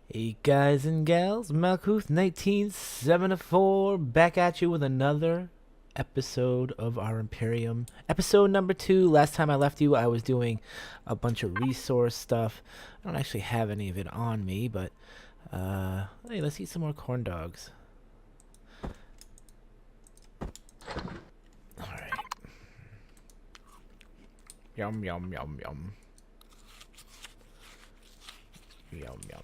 Hey guys and gals, Malkuth 1974 back at you with another episode of our Imperium. Episode number 2. Last time I left you, I was doing a bunch of resource stuff. I don't actually have any of it on me, but hey, let's eat some more corn dogs. Alright. Yum, yum, yum, yum. Yum, yum.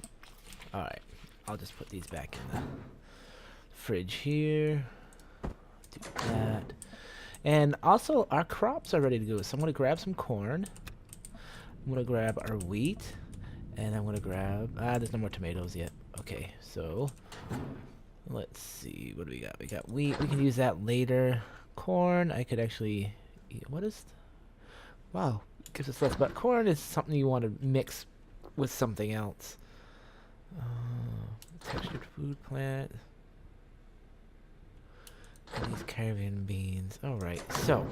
Alright, I'll just put these back in the fridge here. Do that. And also, our crops are ready to go. So I'm going to grab some corn. I'm going to grab our wheat. And I'm going to grab... there's no more tomatoes yet. Okay, so... let's see. What do we got? We got wheat. We can use that later. Corn, I could actually... what is... wow, gives us less. But corn is something you want to mix with something else. Textured food plant. And these caravan beans. Alright, so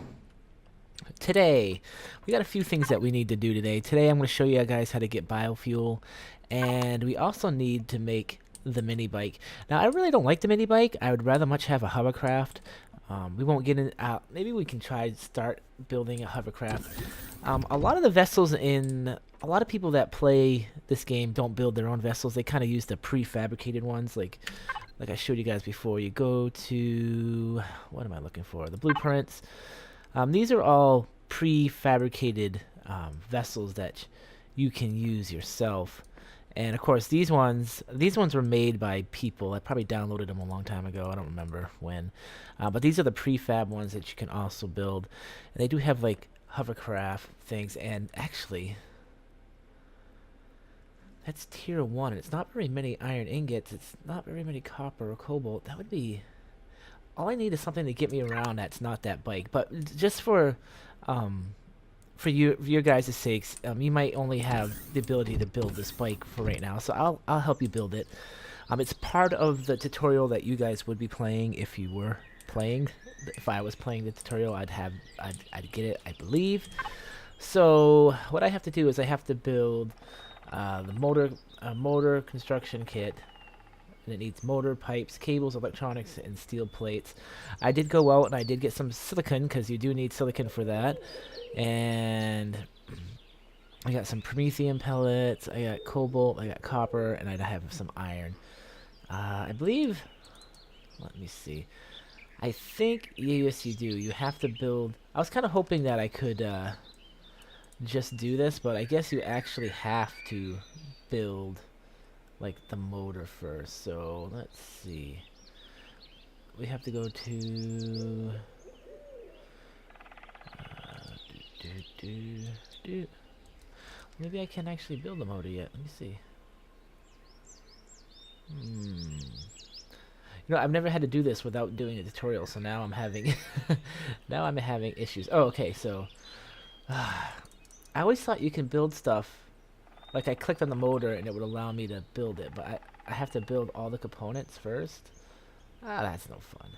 today we got a few things that we need to do today. Today I'm going to show you guys how to get biofuel, and we also need to make the mini bike. Now I really don't like the mini bike. I would rather much have a hovercraft. We won't get in out. Maybe we can try to start building a hovercraft. A lot of the vessels in a lot of people that play this game don't build their own vessels. They kind of use the prefabricated ones, like I showed you guys before. You go to, what am I looking for? The blueprints. These are all prefabricated vessels that you can use yourself. And of course, these ones were made by people. I probably downloaded them a long time ago. I don't remember when. But these are the prefab ones that you can also build. And they do have like hovercraft things. And actually, that's tier 1. It's not very many iron ingots. It's not very many copper or cobalt. That would be... all I need is something to get me around that's not that bike. But just for your guys' sakes, you might only have the ability to build this bike for right now, so I'll help you build it. It's part of the tutorial that you guys would be playing if you were playing. If I was playing the tutorial, I'd get it, I believe. So what I have to do is I have to build the motor construction kit. And it needs motor, pipes, cables, electronics, and steel plates. I did go out and I did get some silicon, because you do need silicon for that. And I got some Promethium pellets, I got cobalt, I got copper, and I have some iron. I believe, let me see. I think, yes you do. You have to build, I was kind of hoping that I could just do this, but I guess you actually have to build like the motor first. So let's see, we have to go to maybe I can actually build the motor yet. Let me see. You know, I've never had to do this without doing a tutorial, so now I'm having now I'm having issues. Oh, okay, so I always thought you can build stuff. Like, I clicked on the motor and it would allow me to build it, but I have to build all the components first. That's no fun.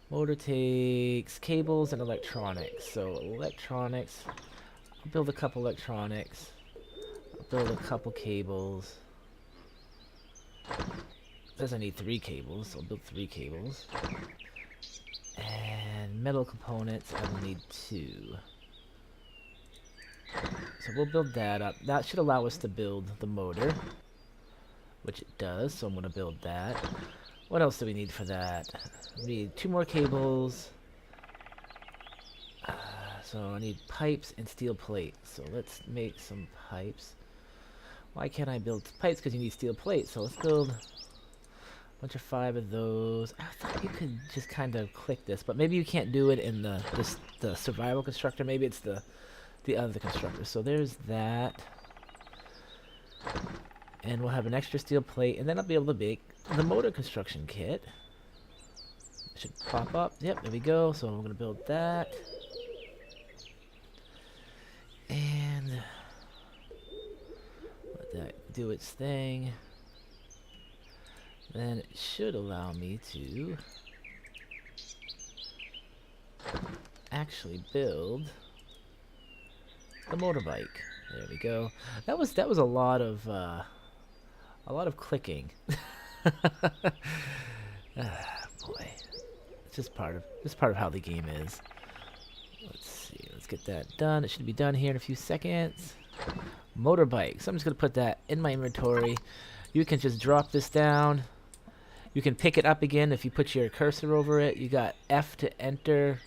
Motor takes cables and electronics. So electronics, I'll build a couple electronics. I'll build a couple cables. It says I need 3 cables, so I'll build 3 cables. And metal components, I will need 2. So we'll build that up. That should allow us to build the motor, which it does, so I'm going to build that. What else do we need for that? We need 2 more cables. So I need pipes and steel plate. So let's make some pipes. Why can't I build pipes? Because you need steel plate. So let's build a bunch of 5 of those. I thought you could just kind of click this, but maybe you can't do it in the survival constructor. Maybe it's the other constructor. So there's that. And we'll have an extra steel plate, and then I'll be able to make the motor construction kit. It should pop up. Yep, there we go. So I'm going to build that. And let that do its thing. Then it should allow me to actually build the motorbike. There we go. That was a lot of A lot of clicking. Ah, boy. It's just part of how the game is. Let's see. Let's get that done. It should be done here in a few seconds. Motorbike. So I'm just going to put that in my inventory. You can just drop this down. You can pick it up again if you put your cursor over it. You got F to enter.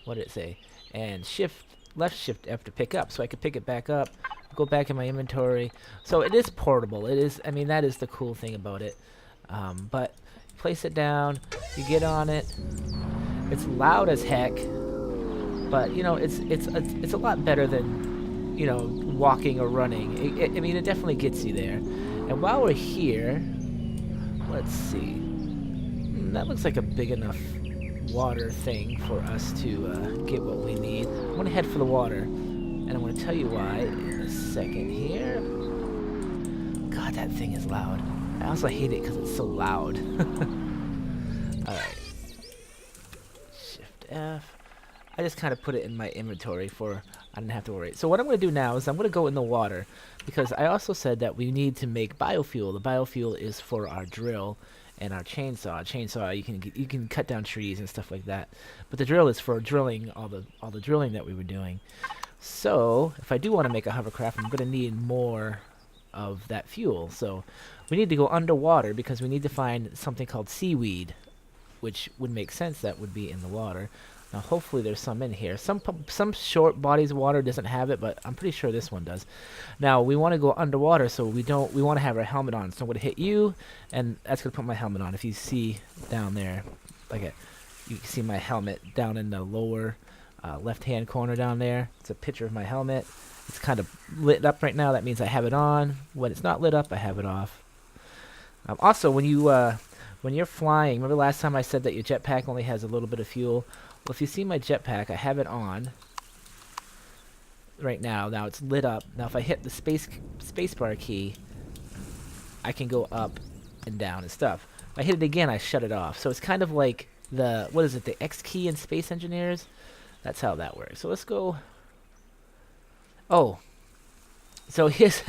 What did it say? And left shift F to pick up. So I can pick it back up, go back in my inventory. So it is portable. It is, I mean, that is the cool thing about it. But place it down, you get on it. It's loud as heck, but you know, it's a lot better than, you know, walking or running. I mean, it definitely gets you there. And while we're here, let's see. That looks like a big enough water thing for us to get what we need. I'm gonna head for the water, and I'm gonna tell you why in a second here. God, that thing is loud. I also hate it because it's so loud. Alright. Shift F. I just kind of put it in my inventory for I didn't have to worry. So what I'm going to do now is I'm going to go in the water, because I also said that we need to make biofuel. The biofuel is for our drill and our chainsaw. Chainsaw, you can cut down trees and stuff like that, but the drill is for drilling all the drilling that we were doing. So if I do want to make a hovercraft, I'm going to need more of that fuel. So we need to go underwater because we need to find something called seaweed, which would make sense that would be in the water. Now hopefully there's some in here. Some short bodies of water doesn't have it, but I'm pretty sure this one does. Now we want to go underwater, so we want to have our helmet on. So I'm going to hit U, and that's going to put my helmet on. If you see down there, you can see my helmet down in the lower left-hand corner down there. It's a picture of my helmet. It's kind of lit up right now. That means I have it on. When it's not lit up, I have it off. Also, when you're flying, remember last time I said that your jetpack only has a little bit of fuel? Well, if you see my jetpack, I have it on right now. Now it's lit up. Now if I hit the spacebar key, I can go up and down and stuff. If I hit it again, I shut it off. So it's kind of like the, what is it, the X key in Space Engineers? That's how that works. So let's go. Oh. So here's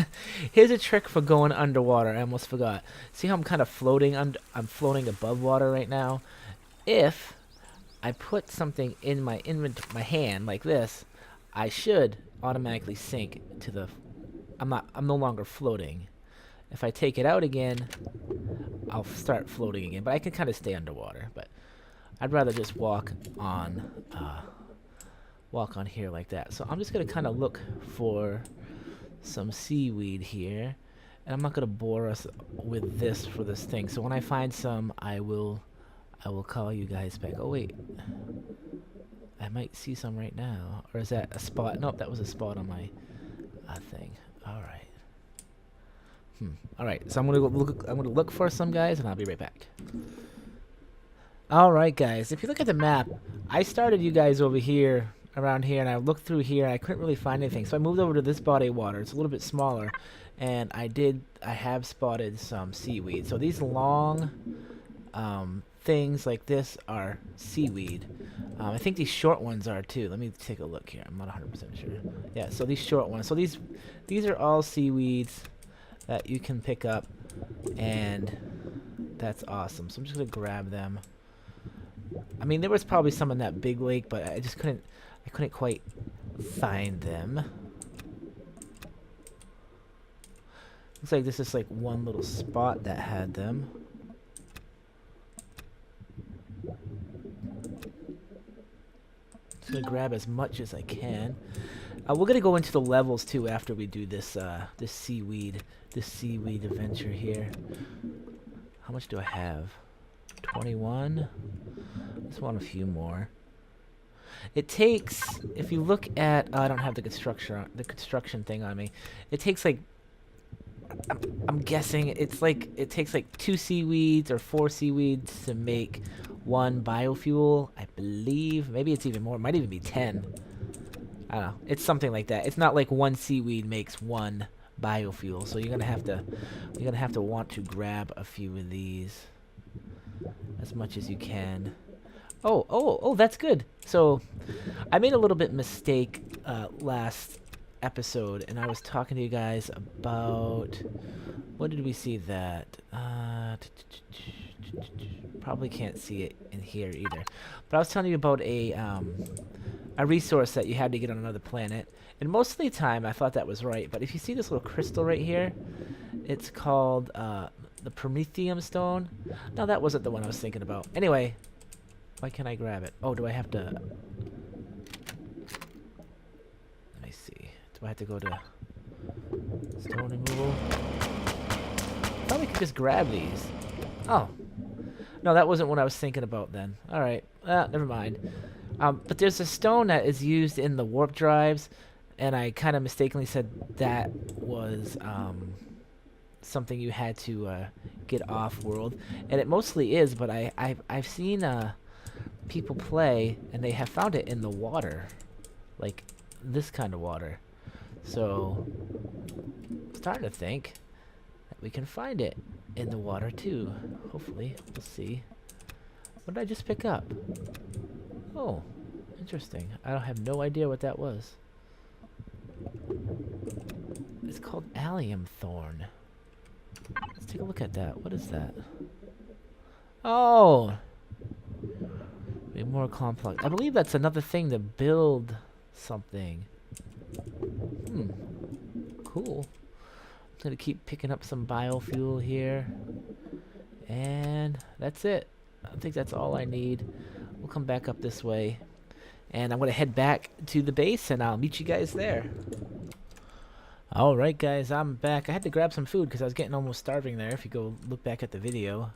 a trick for going underwater. I almost forgot. See how I'm kind of floating I'm floating above water right now? If I put something in my hand like this, I should automatically sink to the I'm no longer floating. If I take it out again, I'll start floating again, but I can kind of stay underwater. But I'd rather just walk on here like that. So I'm just gonna kind of look for some seaweed here, and I'm not gonna bore us with this for this thing. So when I find some, I will call you guys back. Oh wait, I might see some right now. Or is that a spot? Nope, that was a spot on my thing. All right. All right. So I'm gonna look for some guys, and I'll be right back. All right, guys. If you look at the map, I started you guys over here, around here, and I looked through here, and I couldn't really find anything. So I moved over to this body of water. It's a little bit smaller, and I have spotted some seaweed. So these long things like this are seaweed. I think these short ones are too. Let me take a look here. I'm not 100% sure. Yeah, so these short ones. So these are all seaweeds that you can pick up, and that's awesome. So I'm just gonna grab them. I mean, there was probably some in that big lake, but I just couldn't quite find them. Looks like this is like one little spot that had them. Just gonna grab as much as I can. We're gonna go into the levels too after we do this this seaweed adventure here. How much do I have? 21. Just want a few more. It takes, if you look at, I don't have the construction thing on me. It takes like, I'm guessing it takes like 2 seaweeds or 4 seaweeds to make 1 biofuel. I believe maybe it's even more. It might even be 10. I don't know. It's something like that. It's not like 1 seaweed makes 1 biofuel. So you're gonna have to want to grab a few of these as much as you can. Oh, that's good. So I made a little bit mistake last episode, and I was talking to you guys about what did we see that? Probably can't see it in here either. But I was telling you about a resource that you had to get on another planet, and most of the time I thought that was right. But if you see this little crystal right here, it's called the Prometheum stone. No, that wasn't the one I was thinking about. Anyway, why can't I grab it? Oh, do I have to? Let me see. Do I have to go to stone removal? I thought we could just grab these. Oh. No, that wasn't what I was thinking about then. Alright. Never mind. But there's a stone that is used in the warp drives, and I kind of mistakenly said that was something you had to get off-world. And it mostly is, but I've seen people play, and they have found it in the water. Like this kind of water. So, I'm starting to think that we can find it in the water too. Hopefully. We'll see. What did I just pick up? Oh, interesting. I don't have no idea what that was. It's called allium thorn. Let's take a look at that. What is that? Oh! Be more complex. I believe that's another thing to build something. Cool. I'm gonna keep picking up some biofuel here. And that's it. I think that's all I need. We'll come back up this way. And I'm gonna head back to the base and I'll meet you guys there. Alright guys, I'm back. I had to grab some food because I was getting almost starving there. If you go look back at the video,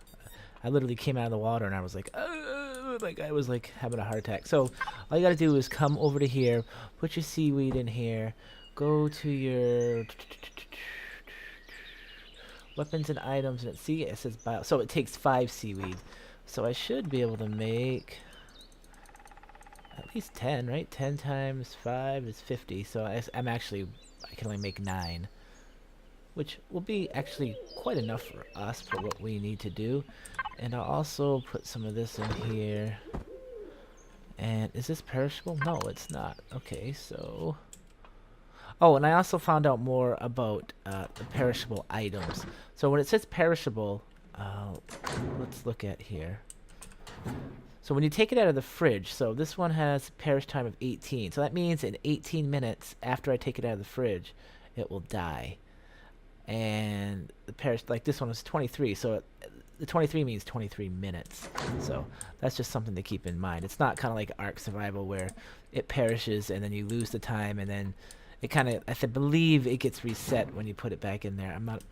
I literally came out of the water and I was like, my guy was like having a heart attack. So all you gotta do is come over to here, put your seaweed in here, go to your weapons and items, and see it says bio. So it takes 5 seaweed. So I should be able to make at least 10, right? 10 times 5 is 50. So I can only make 9, which will be actually quite enough for us for what we need to do. And I'll also put some of this in here. And is this perishable? No, it's not. Okay, so... Oh, and I also found out more about the perishable items. So when it says perishable, let's look at here. So when you take it out of the fridge, so this one has perish time of 18. So that means in 18 minutes after I take it out of the fridge, it will die. And the perish, like this one was 23, so the 23 means 23 minutes. So that's just something to keep in mind. It's not kind of like Ark Survival where it perishes and then you lose the time and then it kind of, I believe it gets reset when you put it back in there. I'm not,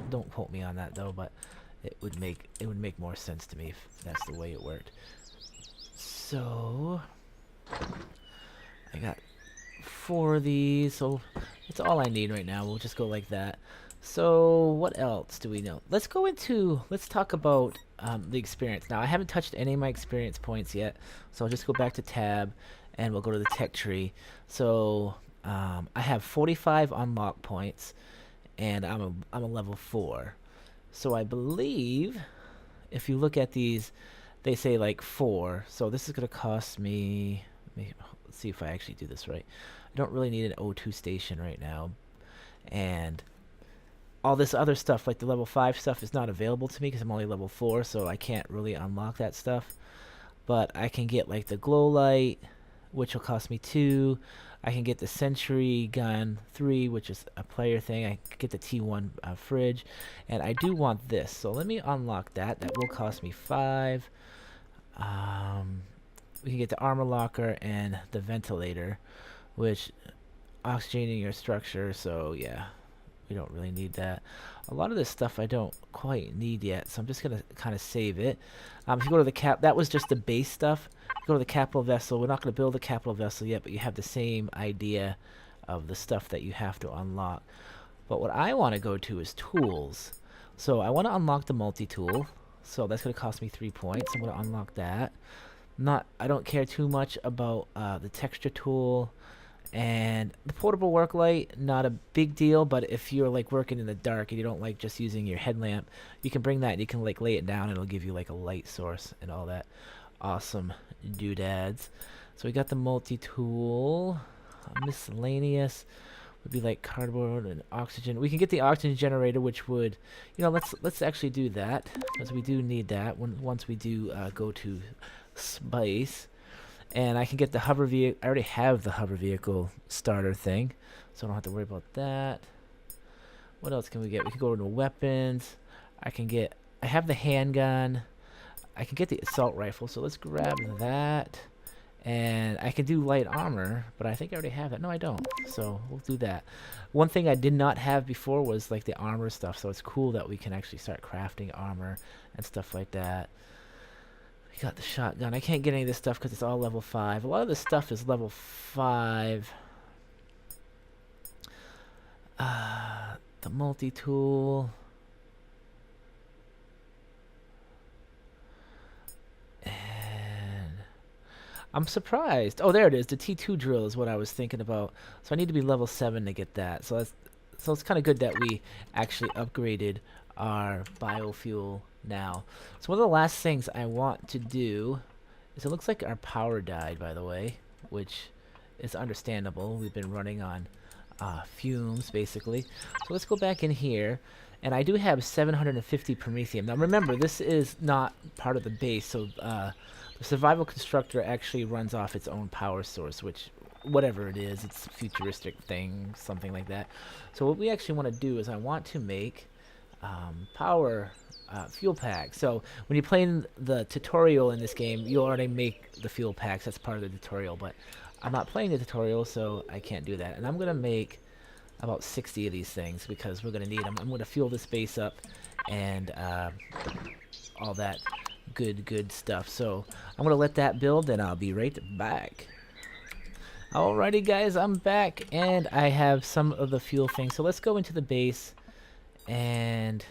don't quote me on that though, but it would make more sense to me if that's the way it worked. So I got 4 of these, so that's all I need right now. We'll just go like that. So what else do we know? Let's talk about the experience. Now I haven't touched any of my experience points yet, so I'll just go back to tab and we'll go to the tech tree. So I have 45 unlock points and I'm a level 4. So I believe if you look at these, they say like 4. So this is going to cost me, let's see if I actually do this right. I don't really need an O2 station right now. And all this other stuff, like the level 5 stuff, is not available to me because I'm only level 4, so I can't really unlock that stuff. But I can get like the glow light, which will cost me 2. I can get the Sentry Gun 3, which is a player thing. I can get the T1 fridge. And I do want this, so let me unlock that. That will cost me 5. We can get the armor locker and the ventilator, which oxygenating your structure, so yeah. We don't really need that. A lot of this stuff I don't quite need yet, so I'm just going to kind of save it. If you go to the that was just the base stuff. If you go to the capital vessel, we're not going to build a capital vessel yet, but you have the same idea of the stuff that you have to unlock. But what I want to go to is tools. So I want to unlock the multi-tool. So that's going to cost me 3 points. I'm going to unlock that. I don't care too much about the texture tool. And the portable work light, not a big deal, but if you're like working in the dark and you don't like just using your headlamp, you can bring that and you can like lay it down and it'll give you like a light source and all that awesome doodads. So we got the multi-tool, miscellaneous. would be like cardboard and oxygen. We can get the oxygen generator, which would, you know, let's actually do that because we do need that once we do go to space. And I can get the hover vehicle. I already have the hover vehicle starter thing, so I don't have to worry about that. What else can we get? We can go into weapons. I have the handgun. I can get the assault rifle, so let's grab that. And I can do light armor, but I think I already have that. No, I don't. So we'll do that. One thing I did not have before was like the armor stuff, so it's cool that we can actually start crafting armor and stuff like that. We got the shotgun. I can't get any of this stuff because it's all level 5. A lot of this stuff is level 5. The multi-tool. And I'm surprised. Oh, there it is. The T2 drill is what I was thinking about. So I need to be level 7 to get that. So it's kind of good that we actually upgraded our biofuel now. So one of the last things I want to do is, it looks like our power died, by the way, which is understandable. We've been running on fumes, basically. So let's go back in here. And I do have 750 Promethium. Now remember, this is not part of the base, so the survival constructor actually runs off its own power source, which, whatever it is, it's a futuristic thing, something like that. So what we actually want to do is I want to make power fuel packs. So when you're playing the tutorial in this game, you already make the fuel packs. That's part of the tutorial, but I'm not playing the tutorial, so I can't do that. And I'm going to make about 60 of these things because we're going to need them. I'm going to fuel this base up and all that good stuff. So I'm going to let that build, and I'll be right back. Alrighty guys, I'm back, and I have some of the fuel things. So let's go into the base and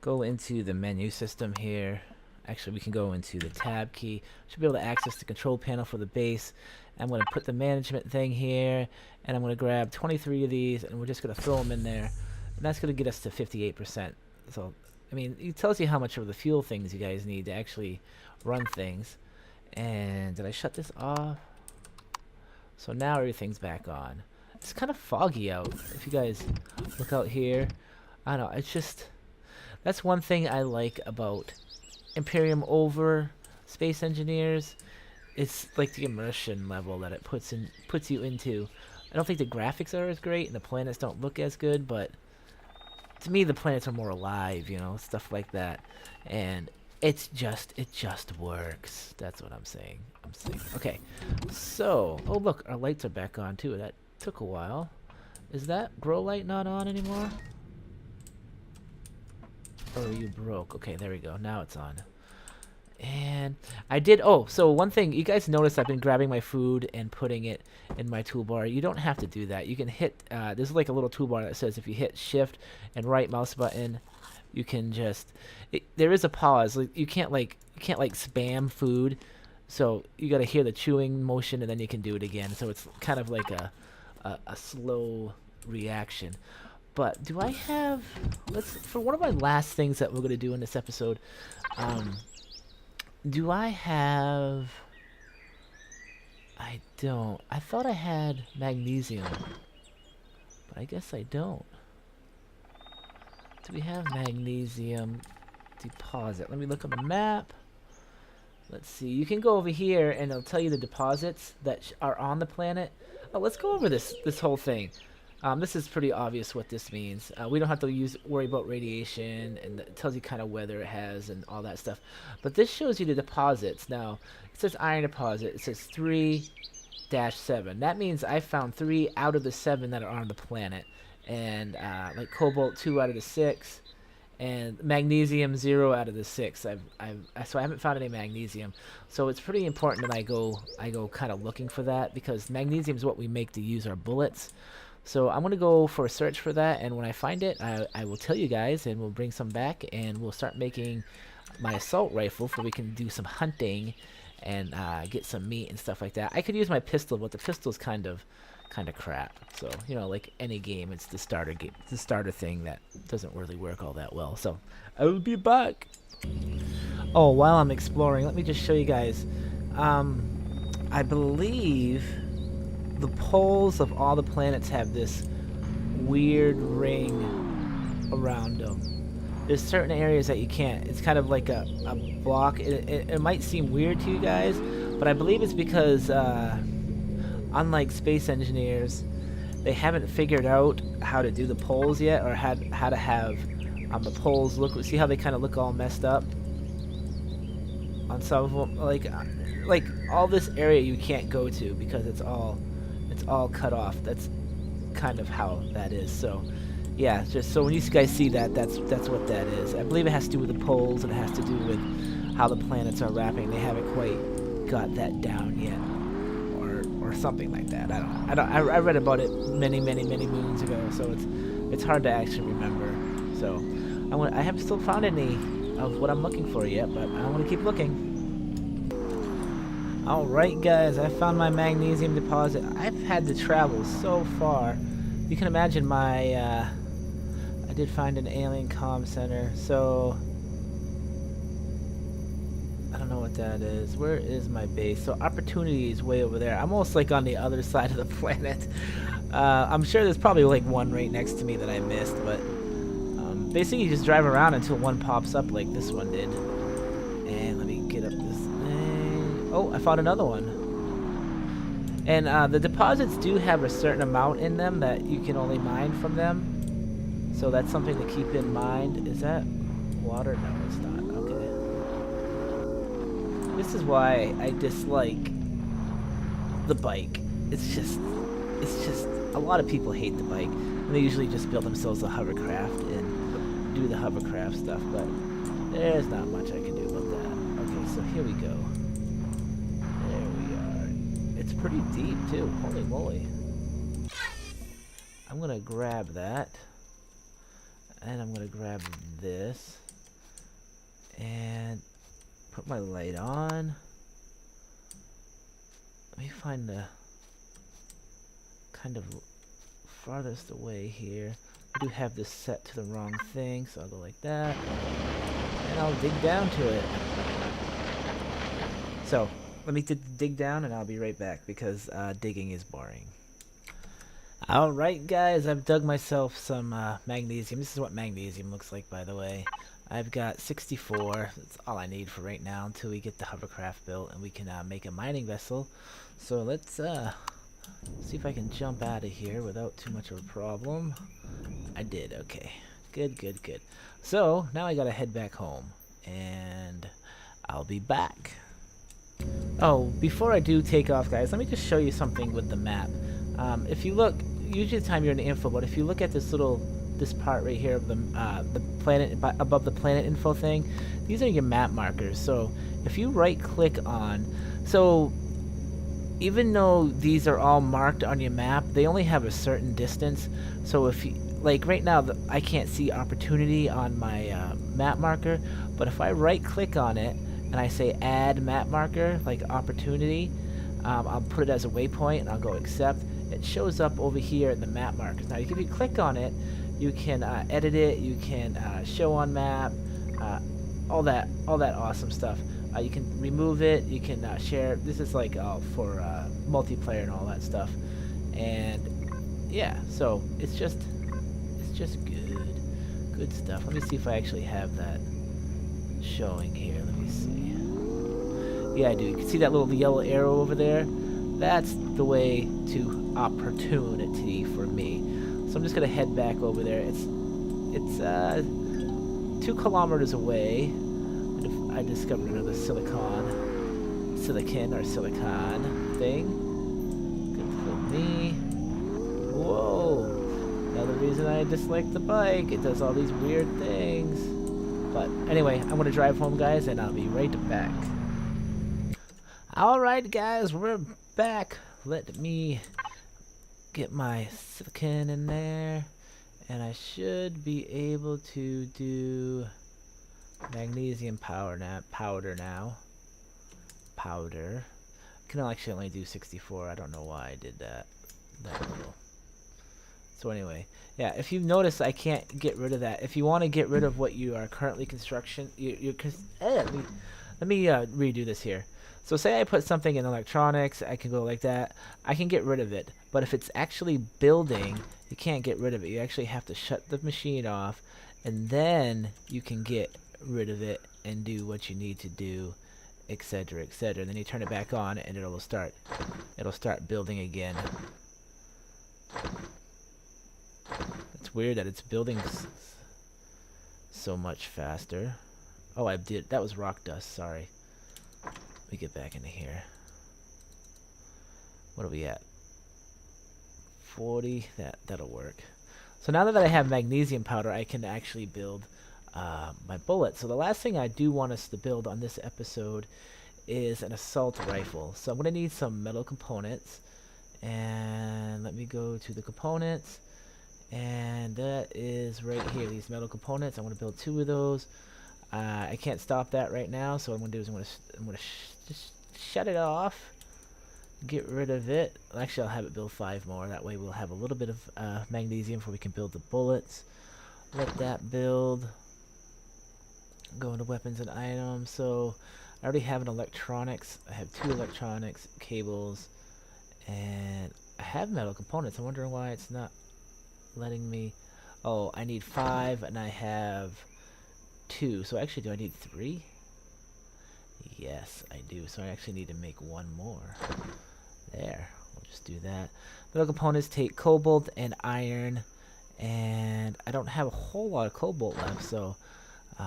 go into the menu system here. Actually, we can go into the tab key. Should be able to access the control panel for the base. I'm going to put the management thing here, and I'm going to grab 23 of these, and we're just going to throw them in there. And that's going to get us to 58%. So, I mean, it tells you how much of the fuel things you guys need to actually run things. And did I shut this off? So now everything's back on. It's kind of foggy out. If you guys look out here, I don't know. It's just, that's one thing I like about Empyrion over Space Engineers. It's like the immersion level that it puts you into. I don't think the graphics are as great and the planets don't look as good, but to me the planets are more alive, you know, stuff like that. And it just works. That's what I'm saying. Okay. So, oh look, our lights are back on too. That took a while. Is that grow light not on anymore? Or are you broke? Okay, there we go. Now it's on. And I did, so one thing, you guys notice I've been grabbing my food and putting it in my toolbar. You don't have to do that. You can hit, there's like a little toolbar that says if you hit shift and right mouse button, you can just, there is a pause. Like, you can't spam food. So you got to hear the chewing motion and then you can do it again. So it's kind of like a slow reaction. But do I have, for one of my last things that we're going to do in this episode, do I have, I don't, I thought I had magnesium, but I guess I don't. Do we have magnesium deposit? Let me look on the map. Let's see, you can go over here and it'll tell you the deposits that are on the planet. Oh, let's go over this whole thing. This is pretty obvious what this means. We don't have to worry about radiation, and it tells you kind of whether it has and all that stuff. But this shows you the deposits. Now, it says iron deposit. It says 3-7. That means I found 3 out of the 7 that are on the planet. And like cobalt, 2 out of the 6. And magnesium, 0 out of the 6. So I haven't found any magnesium. So it's pretty important that I go kind of looking for that, because magnesium is what we make to use our bullets. So I'm going to go for a search for that, and when I find it, I will tell you guys, and we'll bring some back, and we'll start making my assault rifle so we can do some hunting and get some meat and stuff like that. I could use my pistol, but the pistol's kind of crap. So, you know, like any game, it's the starter thing that doesn't really work all that well. So I will be back. Oh, while I'm exploring, let me just show you guys. I believe the poles of all the planets have this weird ring around them. There's certain areas that you can't. It's kind of like a block. It might seem weird to you guys, but I believe it's because unlike space engineers, they haven't figured out how to do the poles yet, or how to have the poles look. See how they kind of look all messed up on some of them. Like all this area you can't go to because it's all cut off. That's kind of how that is. So yeah, just so when you guys see that, that's what that is. I believe it has to do with the poles, and it has to do with how the planets are wrapping. They haven't quite got that down yet, or something like that. I don't. I read about it many moons ago, so it's hard to actually remember. So I haven't still found any of what I'm looking for yet, but I want to keep looking. Alright guys, I found my magnesium deposit. I've had to travel so far. You can imagine my, I did find an alien comm center, so I don't know what that is. Where is my base? So Opportunity is way over there. I'm almost like on the other side of the planet. I'm sure there's probably like one right next to me that I missed, but basically you just drive around until one pops up like this one did. And let me get up this thing. Oh, I found another one. And the deposits do have a certain amount in them that you can only mine from them. So that's something to keep in mind. Is that water? No, it's not. Okay. This is why I dislike the bike. It's just a lot of people hate the bike. And they usually just build themselves a hovercraft and do the hovercraft stuff, but there's not much I can do about that. Okay, so here we go. There we are. It's pretty deep too. Holy moly. I'm gonna grab that. And I'm gonna grab this. And put my light on. Let me find the kind of farthest away here. I do have this set to the wrong thing, so I'll go like that. And I'll dig down to it. So, let me dig down and I'll be right back because digging is boring. Alright guys, I've dug myself some magnesium. This is what magnesium looks like, by the way. I've got 64. That's all I need for right now until we get the hovercraft built and we can make a mining vessel. So let's see if I can jump out of here without too much of a problem. I did, okay. Good. So, now I gotta head back home. And I'll be back. Oh, before I do take off, guys, let me just show you something with the map. If you look, usually the time you're in the info, but if you look at this part right here of the planet, above the planet info thing, these are your map markers. So, if you right click on, so even though these are all marked on your map, they only have a certain distance. So if you, like right now, I can't see Opportunity on my map marker, but if I right click on it and I say add map marker, like Opportunity, I'll put it as a waypoint and I'll go accept. It shows up over here in the map markers. Now if you click on it, you can edit it, you can show on map, all that awesome stuff. You can remove it, you can share. This is like for multiplayer and all that stuff. And yeah, so it's just good stuff. Let me see if I actually have that showing here. Let me see. Yeah, I do. You can see that little yellow arrow over there. That's the way to Opportunity for me. So I'm just gonna head back over there. It's 2 kilometers away. I discovered another silicon thing. Good for me. Whoa! Another reason I dislike the bike. It does all these weird things. But anyway, I'm gonna drive home, guys, and I'll be right back. Alright, guys, we're back. Let me get my silicon in there, and I should be able to do magnesium powder now. Powder. I can actually only do 64. I don't know why I did that. So anyway, yeah. If you notice, I can't get rid of that. If you want to get rid of what you are currently construction, let me redo this here. So say I put something in electronics, I can go like that. I can get rid of it. But if it's actually building You can't get rid of it. You actually have to shut the machine off, and then you can get rid of it and do what you need to do, etc., etc. And then you turn it back on, and it'll start building again. It's weird that it's building so much faster. Oh, I did. That was rock dust. Sorry. Let me get back into here. What are we at? 40. That'll work. So now that I have magnesium powder, I can actually build my bullets. So the last thing I do want us to build on this episode is an assault rifle. So I'm going to need some metal components. And let me go to the components. And that is right here, these metal components. I want to build 2 of those. I can't stop that right now, so what I'm going to do is I'm going to just shut it off. Get rid of it. Actually, I'll have it build 5 more. That way we'll have a little bit of magnesium before we can build the bullets. Let that build. Go into weapons and items. So I already have an electronics. I have 2 electronics, cables, and I have metal components. I'm wondering why it's not letting me. Oh, I need 5 and I have 2. So actually, do I need 3? Yes, I do. So I actually need to make 1 more. There. We'll just do that. Metal components take cobalt and iron, and I don't have a whole lot of cobalt left, so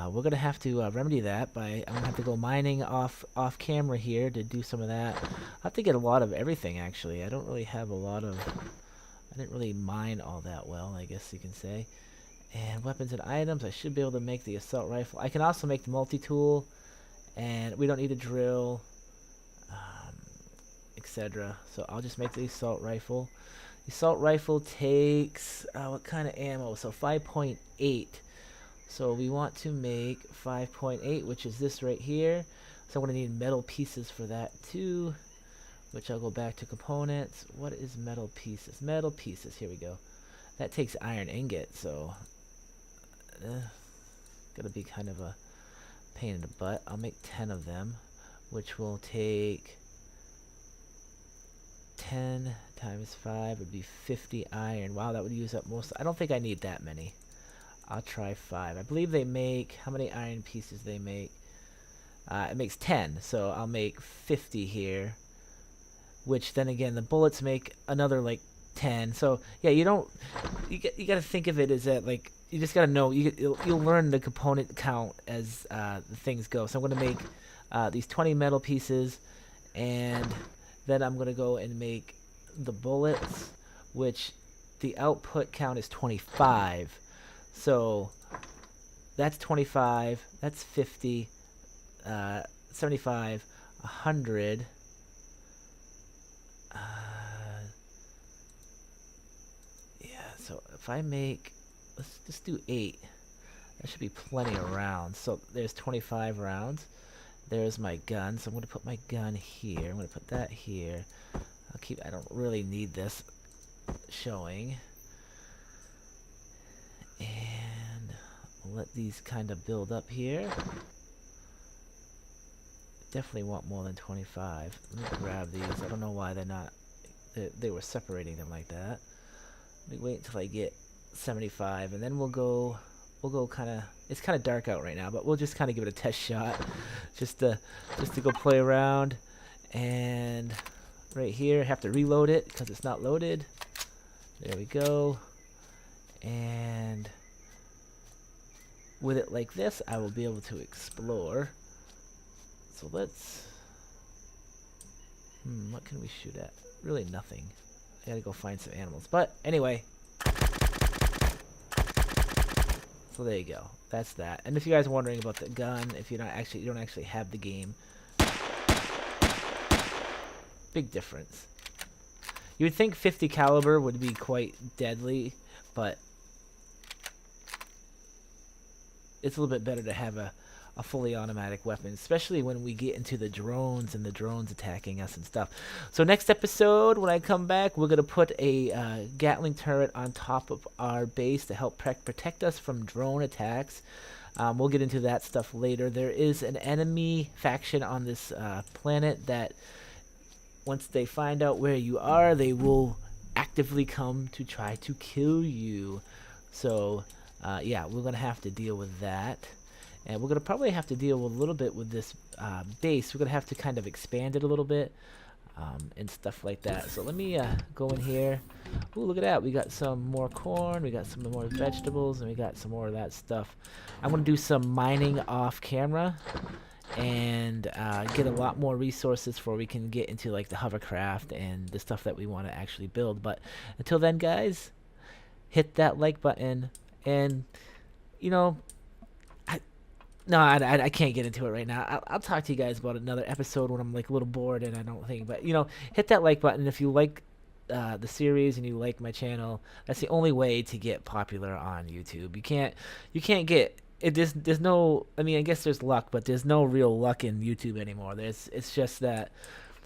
we're gonna have to remedy that by I'm gonna have to go mining off camera here to do some of that. I have to get a lot of everything actually. I don't really have a lot of. I didn't really mine all that well, I guess you can say. And weapons and items, I should be able to make the assault rifle. I can also make the multi-tool, and we don't need a drill, etc. So I'll just make the assault rifle. The assault rifle takes, what kind of ammo? So 5.8. So we want to make 5.8, which is this right here. So I'm going to need metal pieces for that too, which I'll go back to components. What is metal pieces? Metal pieces, here we go. That takes iron ingot, so gonna be kind of a pain in the butt. I'll make 10 of them, which will take 10 times 5 would be 50 iron. Wow, that would use up most. I don't think I need that many. I'll try 5. I believe they make, how many iron pieces they make? It makes 10, so I'll make 50 here, which then again the bullets make another like 10. So yeah, you got to think of it as that, like, you just got to know, you'll learn the component count as the things go. So I'm going to make these 20 metal pieces, and then I'm going to go and make the bullets, which the output count is 25. So that's 25, that's 50, 75, 100. Yeah, so if I make, let's just do 8. That should be plenty of rounds. So there's 25 rounds. There's my gun. So I'm going to put my gun here. I'm going to put that here. I don't really need this showing. And we'll let these kind of build up here. Definitely want more than 25. Let me grab these. I don't know why they're not. They were separating them like that. Let me wait until I get 75, and then we'll go kind of. It's kind of dark out right now, but we'll just kind of give it a test shot, just to go play around. And right here, I have to reload it because it's not loaded. There we go. And with it like this, I will be able to explore. So let's. What can we shoot at? Really nothing. I gotta go find some animals. But anyway. So there you go. That's that. And if you guys are wondering about the gun, if you don't actually have the game, big difference. You would think 50 caliber would be quite deadly, but it's a little bit better to have a fully automatic weapon, especially when we get into the drones and the drones attacking us and stuff. So next episode, when I come back, we're going to put a Gatling turret on top of our base to help protect us from drone attacks. We'll get into that stuff later. There is an enemy faction on this planet that once they find out where you are, they will actively come to try to kill you. So, yeah, we're gonna have to deal with that, and we're gonna probably have to deal with a little bit with this base. We're gonna have to kind of expand it a little bit, and stuff like that. So let me go in here. Ooh, look at that. We got some more corn, we got some more vegetables, and we got some more of that stuff. I'm going to do some mining off camera and get a lot more resources for we can get into like the hovercraft and the stuff that we want to actually build. But until then, guys, hit that like button. And, you know, no, I can't get into it right now. I'll talk to you guys about another episode when I'm like a little bored and I don't think. But you know, hit that like button if you like the series and you like my channel. That's the only way to get popular on YouTube. You can't get it. There's no. I mean, I guess there's luck, but there's no real luck in YouTube anymore. It's just that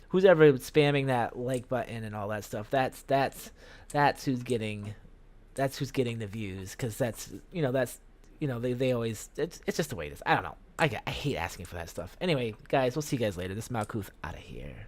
who's ever spamming that like button and all that stuff. That's who's getting the views, because they always, it's just the way it is. I don't know. I hate asking for that stuff. Anyway, guys, we'll see you guys later. This is Malkuth out of here.